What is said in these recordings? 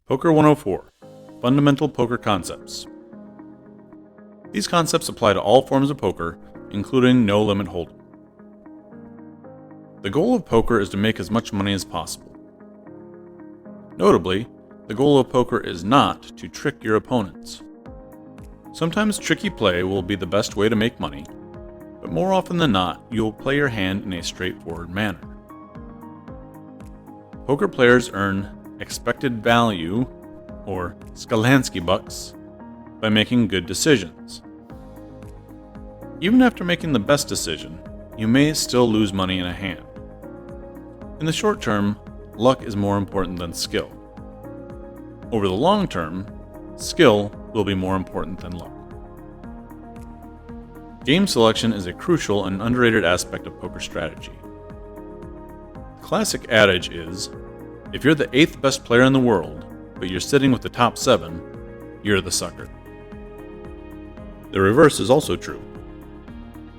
Poker 104 – Fundamental Poker Concepts. These concepts apply to all forms of poker, including no-limit hold'em. The goal of poker is to make as much money as possible. Notably, the goal of poker is not to trick your opponents. Sometimes tricky play will be the best way to make money, but more often than not, you'll play your hand in a straightforward manner. Poker players earn expected value, or Sklansky Bucks, by making good decisions. Even after making the best decision, you may still lose money in a hand. In the short term, luck is more important than skill. Over the long term, skill will be more important than luck. Game selection is a crucial and underrated aspect of poker strategy. The classic adage is, if you're the 8th best player in the world, but you're sitting with the top 7, you're the sucker. The reverse is also true.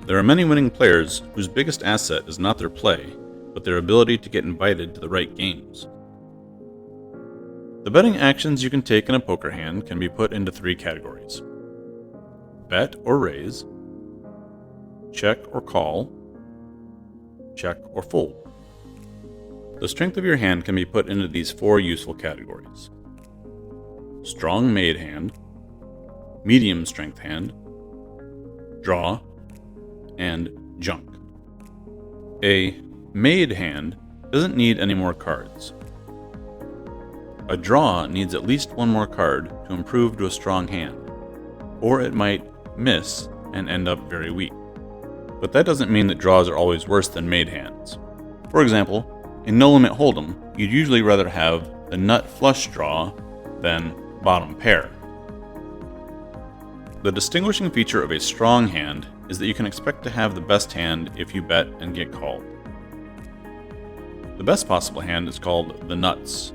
There are many winning players whose biggest asset is not their play, but their ability to get invited to the right games. The betting actions you can take in a poker hand can be put into 3 categories: bet or raise, check or call, check or fold. The strength of your hand can be put into these 4 useful categories: strong made hand, medium strength hand, draw, and junk. A made hand doesn't need any more cards. A draw needs at least 1 more card to improve to a strong hand, or it might miss and end up very weak. But that doesn't mean that draws are always worse than made hands. For example, in no-limit hold'em, you'd usually rather have the nut flush draw than bottom pair. The distinguishing feature of a strong hand is that you can expect to have the best hand if you bet and get called. The best possible hand is called the nuts,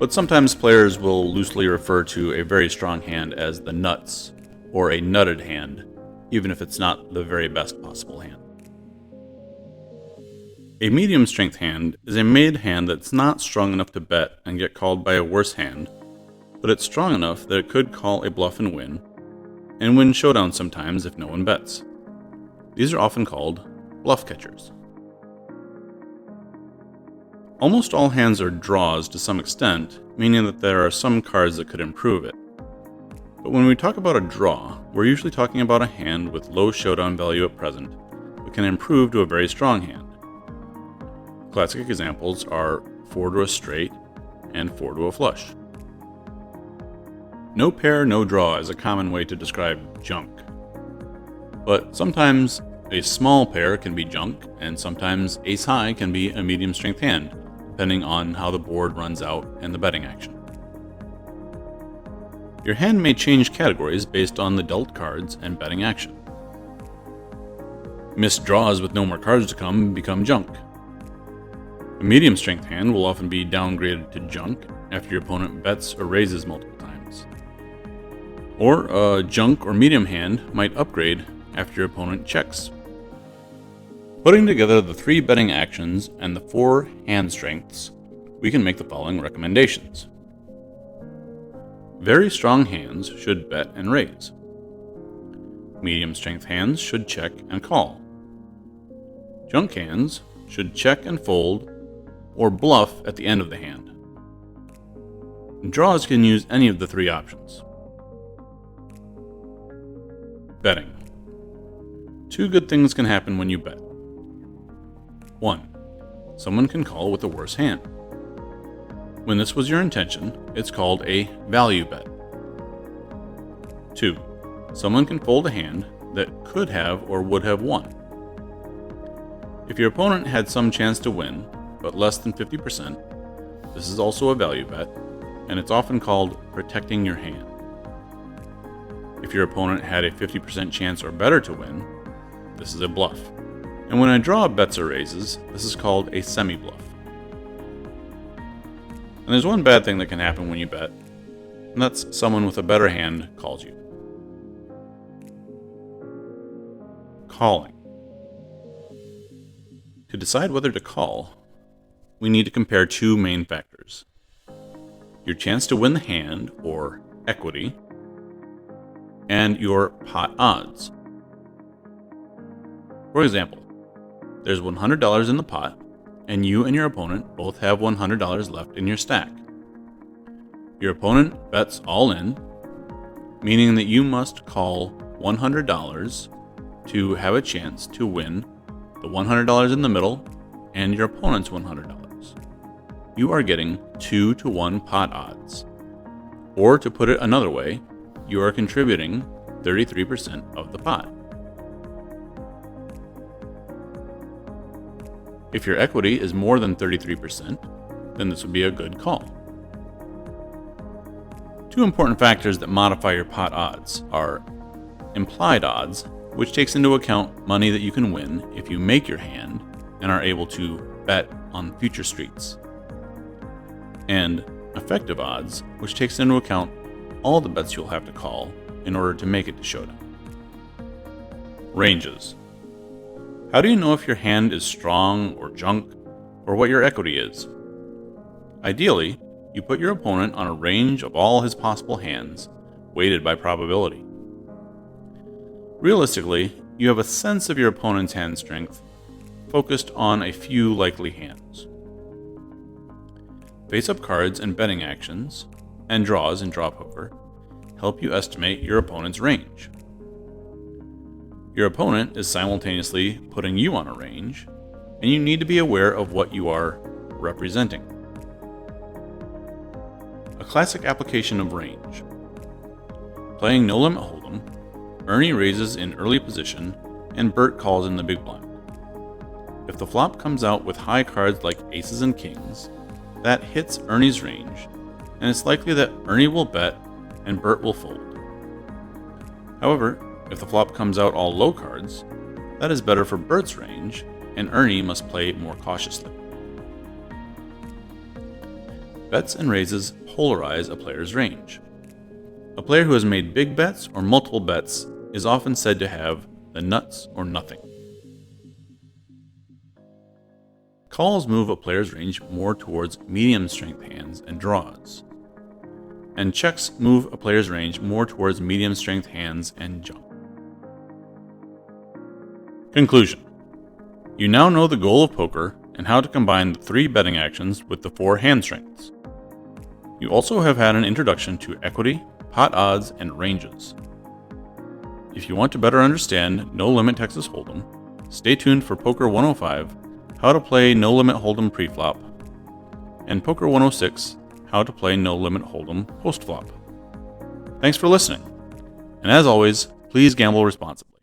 but sometimes players will loosely refer to a very strong hand as the nuts, or a nutted hand, even if it's not the very best possible hand. A medium strength hand is a made hand that's not strong enough to bet and get called by a worse hand, but it's strong enough that it could call a bluff and win showdown sometimes if no one bets. These are often called bluff catchers. Almost all hands are draws to some extent, meaning that there are some cards that could improve it. But when we talk about a draw, we're usually talking about a hand with low showdown value at present, but can improve to a very strong hand. Classic examples are 4 to a straight and 4 to a flush. No pair, no draw is a common way to describe junk. But sometimes a small pair can be junk, and sometimes ace high can be a medium strength hand, depending on how the board runs out and the betting action. Your hand may change categories based on the dealt cards and betting action. Missed draws with no more cards to come become junk. A medium strength hand will often be downgraded to junk after your opponent bets or raises multiple times. Or a junk or medium hand might upgrade after your opponent checks. Putting together the 3 betting actions and the 4 hand strengths, we can make the following recommendations. Very strong hands should bet and raise. Medium strength hands should check and call. Junk hands should check and fold or bluff at the end of the hand. Draws can use any of the 3 options. Betting. 2 good things can happen when you bet. 1. Someone can call with a worse hand. When this was your intention, it's called a value bet. 2. Someone can fold a hand that could have or would have won. If your opponent had some chance to win, but less than 50%, this is also a value bet, and it's often called protecting your hand. If your opponent had a 50% chance or better to win, this is a bluff. And when a draw bets or raises, this is called a semi-bluff. And there's one bad thing that can happen when you bet, and that's someone with a better hand calls you. Calling. To decide whether to call, we need to compare 2 main factors: your chance to win the hand, or equity, and your pot odds. For example, there's $100 in the pot, and you and your opponent both have $100 left in your stack. Your opponent bets all in, meaning that you must call $100 to have a chance to win the $100 in the middle and your opponent's $100. You are getting 2-to-1 pot odds. Or to put it another way, you are contributing 33% of the pot. If your equity is more than 33%, then this would be a good call. Two important factors that modify your pot odds are implied odds, which takes into account money that you can win if you make your hand and are able to bet on future streets, and effective odds, which takes into account all the bets you'll have to call in order to make it to showdown. Ranges. How do you know if your hand is strong or junk, or what your equity is? Ideally, you put your opponent on a range of all his possible hands, weighted by probability. Realistically, you have a sense of your opponent's hand strength, focused on a few likely hands. Face-up cards and betting actions, and draws in draw poker, help you estimate your opponent's range. Your opponent is simultaneously putting you on a range, and you need to be aware of what you are representing. A classic application of range. Playing No Limit Hold'em, Ernie raises in early position, and Bert calls in the big blind. If the flop comes out with high cards like aces and kings, that hits Ernie's range, and it's likely that Ernie will bet and Bert will fold. However, if the flop comes out all low cards, that is better for Bert's range, and Ernie must play more cautiously. Bets and raises polarize a player's range. A player who has made big bets or multiple bets is often said to have the nuts or nothing. Calls move a player's range more towards medium strength hands and draws, and checks move a player's range more towards medium strength hands and junk. Conclusion. You now know the goal of poker and how to combine the 3 betting actions with the 4 hand strengths. You also have had an introduction to equity, pot odds, and ranges. If you want to better understand No Limit Texas Hold'em, stay tuned for Poker 105, How to Play No Limit Hold'em Preflop, and Poker 106, How to Play No Limit Hold'em Postflop. Thanks for listening, and as always, please gamble responsibly.